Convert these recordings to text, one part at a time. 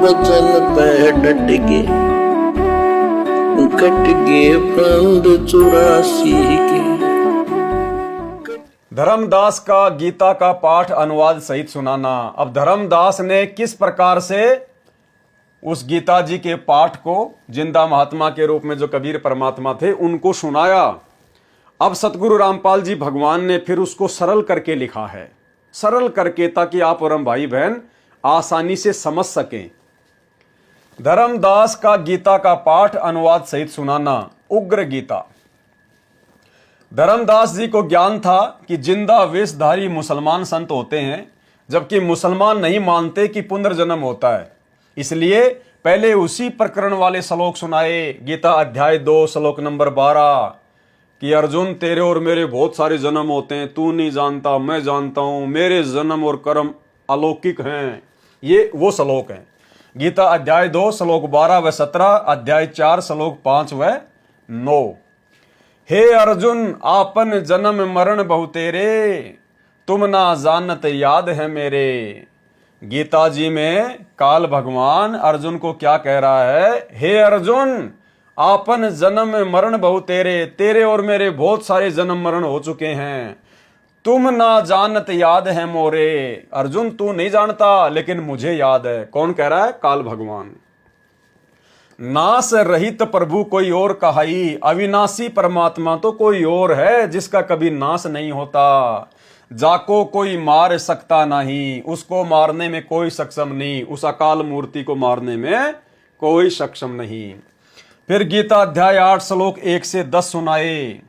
वचन पे डट के कट गए प्राण 84 के। धर्मदास का गीता का पाठ अनुवाद सहित सुनाना। अब धर्मदास ने किस प्रकार से उस गीता जी के पाठ को जिंदा महात्मा के रूप में जो कबीर परमात्मा थे उनको सुनाया। अब सतगुरु रामपाल जी भगवान ने फिर उसको सरल करके लिखा है, सरल करके, ताकि आप और हम भाई बहन आसानी से समझ सकें। धर्मदास का गीता का पाठ अनुवाद सहित सुनाना। उग्र गीता। धर्मदास जी को ज्ञान था कि जिंदा वेशधारी मुसलमान संत होते हैं, जबकि मुसलमान नहीं मानते कि पुनर्जन्म होता है। इसलिए पहले उसी प्रकरण वाले श्लोक सुनाए। गीता अध्याय 2 श्लोक नंबर 12 कि अर्जुन तेरे और मेरे बहुत सारे जन्म होते हैं, तू नहीं जानता, मैं जानता हूं, मेरे जन्म और कर्म अलौकिक हैं। ये वो श्लोक हैं। गीता अध्याय 2 श्लोक 12 व 17, अध्याय 4 श्लोक 5 व 9। हे अर्जुन आपन जन्म मरण बहु तेरे, तुम ना जानत याद है मेरे। गीता जी में काल भगवान अर्जुन को क्या कह रहा है? हे अर्जुन आपन जन्म मरण बहु तेरे, तेरे और मेरे बहुत सारे जन्म मरण हो चुके हैं। तुम ना जानत याद है मोरे। अर्जुन तू नहीं जानता लेकिन मुझे याद है। कौन कह रहा है? काल भगवान। नाश रहित प्रभु कोई और कहाई, अविनाशी परमात्मा तो कोई और है जिसका कभी नाश नहीं होता। जाको कोई मार सकता नहीं, उसको मारने में कोई सक्षम नहीं, उस अकाल मूर्ति को मारने में कोई सक्षम नहीं। फिर गीता अध्याय 8 श्लोक 1 से 10 सुनाए।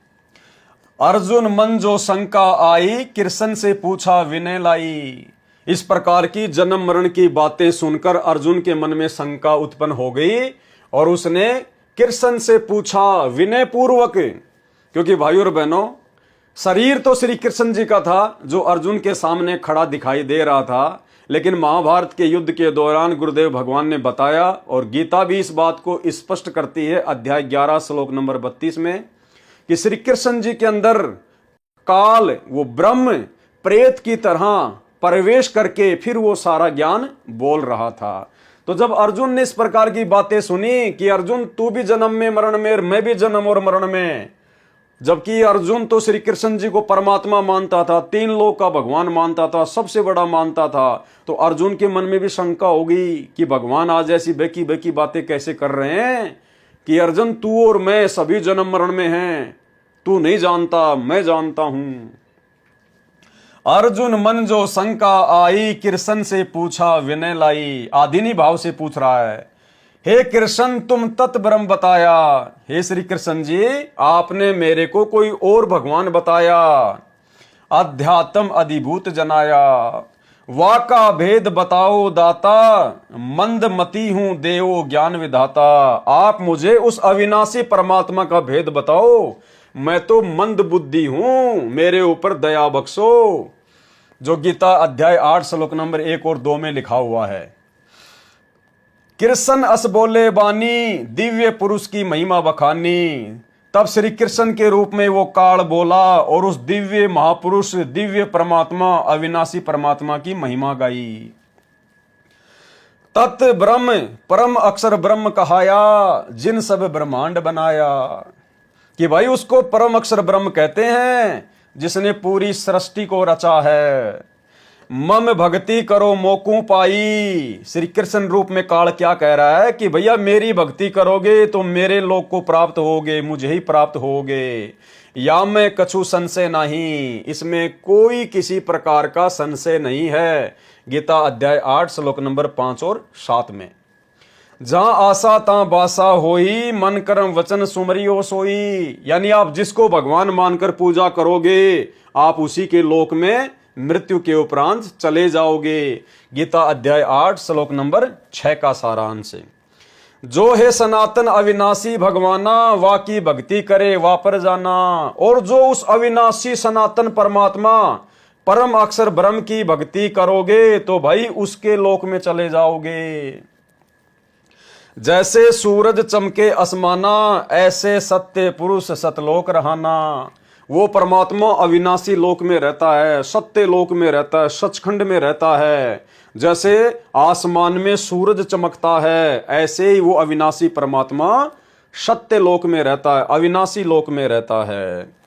अर्जुन मन जो शंका आई, कृष्ण से पूछा विनय लाई। इस प्रकार की जन्म मरण की बातें सुनकर अर्जुन के मन में शंका उत्पन्न हो गई और उसने कृष्ण से पूछा विनय पूर्वक। क्योंकि भाइयों और बहनों, शरीर तो श्री कृष्ण जी का था जो अर्जुन के सामने खड़ा दिखाई दे रहा था, लेकिन महाभारत के युद्ध के दौरान गुरुदेव भगवान ने बताया और गीता भी इस बात को स्पष्ट करती है अध्याय 11 श्लोक नंबर 32 में कि श्री कृष्ण जी के अंदर काल, वो ब्रह्म प्रेत की तरह प्रवेश करके फिर वो सारा ज्ञान बोल रहा था। तो जब अर्जुन ने इस प्रकार की बातें सुनी कि अर्जुन तू भी जन्म में मरण में, मैं भी जन्म और मरण में, जबकि अर्जुन तो श्री कृष्ण जी को परमात्मा मानता था, 3 लोक का भगवान मानता था, सबसे बड़ा मानता था, तो अर्जुन के मन में भी शंका होगी कि भगवान आज ऐसी बेकी बेकी बातें कैसे कर रहे हैं कि अर्जुन तू और मैं सभी जन्म मरण में हैं, तू नहीं जानता, मैं जानता हूं। अर्जुन मन जो शंका आई, कृष्ण से पूछा विनय लाई। आदिनी भाव से पूछ रहा है, हे कृष्ण तुम तत् ब्रह्म बताया। हे श्री कृष्ण जी आपने मेरे को कोई और भगवान बताया। अध्यात्म अधिभूत जनाया, वाका भेद बताओ दाता। मंद मती हूं देवो ज्ञान विधाता। आप मुझे उस अविनाशी परमात्मा का भेद बताओ, मैं तो मंद बुद्धि हूं, मेरे ऊपर दया बख्शो। जो गीता अध्याय 8 श्लोक नंबर 1 और 2 में लिखा हुआ है। कृष्ण अस बोले बानी, दिव्य पुरुष की महिमा बखानी। तब श्री कृष्ण के रूप में वो काल बोला और उस दिव्य महापुरुष, दिव्य परमात्मा, अविनाशी परमात्मा की महिमा गाई। तत् ब्रह्म परम अक्षर ब्रह्म कहाया, जिन सब ब्रह्मांड बनाया। कि भाई उसको परम अक्षर ब्रह्म कहते हैं जिसने पूरी सृष्टि को रचा है। मम भक्ति करो मोकू पाई। श्री कृष्ण रूप में काल क्या कह रहा है कि भैया मेरी भक्ति करोगे तो मेरे लोक को प्राप्त होगे, मुझे ही प्राप्त होगे। या मैं कछु संशय नहीं, इसमें कोई किसी प्रकार का संशय नहीं है। गीता अध्याय 8 श्लोक नंबर 5 और 7 में। जहां आशा ता बासा होई, मन कर्म वचन सुमरियो सोई। यानी आप जिसको भगवान मानकर पूजा करोगे आप उसी के लोक में मृत्यु के उपरांत चले जाओगे। गीता अध्याय 8 श्लोक नंबर 6 का सारांश। जो है सनातन अविनाशी भगवाना, वा की भक्ति करे वापर जाना। और जो उस अविनाशी सनातन परमात्मा परम अक्षर ब्रह्म की भक्ति करोगे तो भाई उसके लोक में चले जाओगे। जैसे सूरज चमके आसमाना, ऐसे सत्य पुरुष सतलोक रहाना। वो परमात्मा अविनाशी लोक में रहता है, सत्य लोक में रहता है, सचखंड में रहता है। जैसे आसमान में सूरज चमकता है, ऐसे ही वो अविनाशी परमात्मा सत्य लोक में रहता है, अविनाशी लोक में रहता है।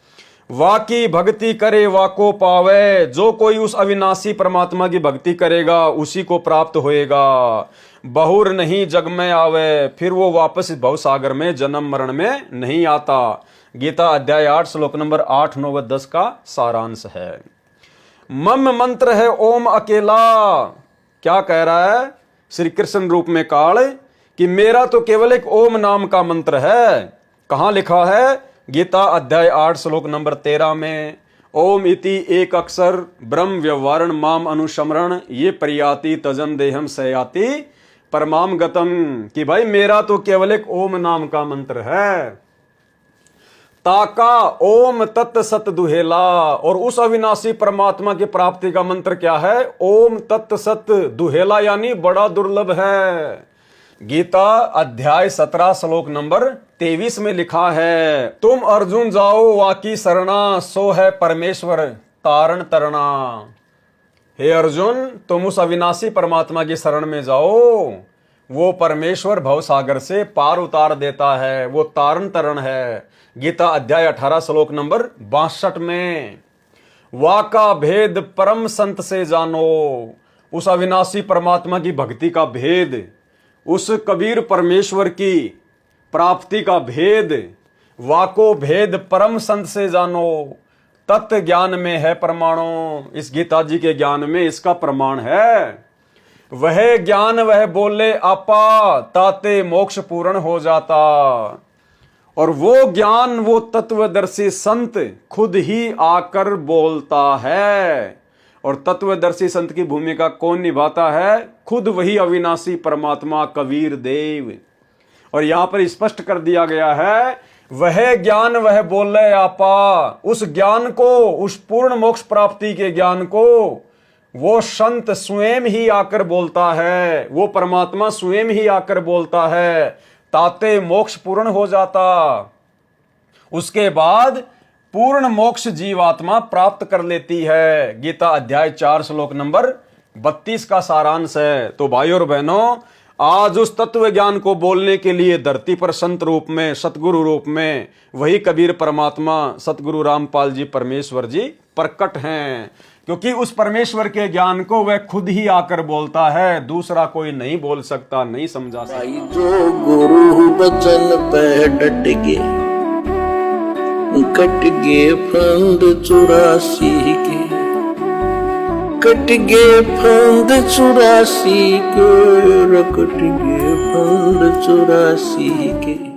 वाकी भक्ति करे वाको पावे, जो कोई उस अविनाशी परमात्मा की भक्ति करेगा उसी को प्राप्त होएगा। बहुर नहीं जग में आवे, फिर वो वापस भवसागर में जन्म मरण में नहीं आता। गीता अध्याय 8 श्लोक नंबर 8, 9 व 10 का सारांश है। मम मंत्र है ओम अकेला। क्या कह रहा है श्री कृष्ण रूप में काल कि मेरा तो केवल एक ओम नाम का मंत्र है। कहां लिखा है? गीता अध्याय 8 श्लोक नंबर 13 में, ओम इति एक अक्षर ब्रह्म व्यवहारण माम अनुशमरण ये प्रयाति तजन देहम सयाति परमाम गतम। कि भाई मेरा तो केवल एक ओम नाम का मंत्र है। ताका ओम तत् सत दुहेला, और उस अविनाशी परमात्मा की प्राप्ति का मंत्र क्या है? ओम तत् सत दुहेला, यानी बड़ा दुर्लभ है। गीता अध्याय 17 श्लोक नंबर 23 में लिखा है, तुम अर्जुन जाओ वाकी शरणा, सो है परमेश्वर तारण तरना। हे अर्जुन, तुम उस अविनाशी परमात्मा की शरण में जाओ, वो परमेश्वर भवसागर से पार उतार देता है, वो तारण तरण है। गीता अध्याय 18 श्लोक नंबर 62 में, वाका भेद परम संत से जानो, उस अविनाशी परमात्मा की भक्ति का भेद, उस कबीर परमेश्वर की प्राप्ति का भेद, वाको भेद परम संत से जानो, तत्व ज्ञान में है प्रमाणों। इस गीता जी के ज्ञान में इसका प्रमाण है। वह ज्ञान वह बोले आपा, ताते मोक्ष पूर्ण हो जाता। और वो ज्ञान वो तत्वदर्शी संत खुद ही आकर बोलता है। और तत्वदर्शी संत की भूमिका कौन निभाता है? खुद वही अविनाशी परमात्मा कबीर देव। और यहां पर स्पष्ट कर दिया गया है, वह ज्ञान वह बोले आपा, उस ज्ञान को, उस पूर्ण मोक्ष प्राप्ति के ज्ञान को वो संत स्वयं ही आकर बोलता है, वो परमात्मा स्वयं ही आकर बोलता है, ताते मोक्ष पूर्ण हो जाता। उसके बाद पूर्ण मोक्ष जीवात्मा प्राप्त कर लेती है। गीता अध्याय 4 श्लोक नंबर 32 का सारांश है। तो भाइयों और बहनों, आज उस तत्व ज्ञान को बोलने के लिए धरती पर संत रूप में, सतगुरु रूप में वही कबीर परमात्मा सतगुरु रामपाल जी परमेश्वर जी प्रकट हैं। क्योंकि उस परमेश्वर के ज्ञान को वह खुद ही आकर बोलता है, दूसरा कोई नहीं बोल सकता, नहीं समझा सकता। भाई जो गुरु बचन पे डट गए, कट गए फंद 84 के, कट गए फंद 84 के, कट गए फंद 84 के।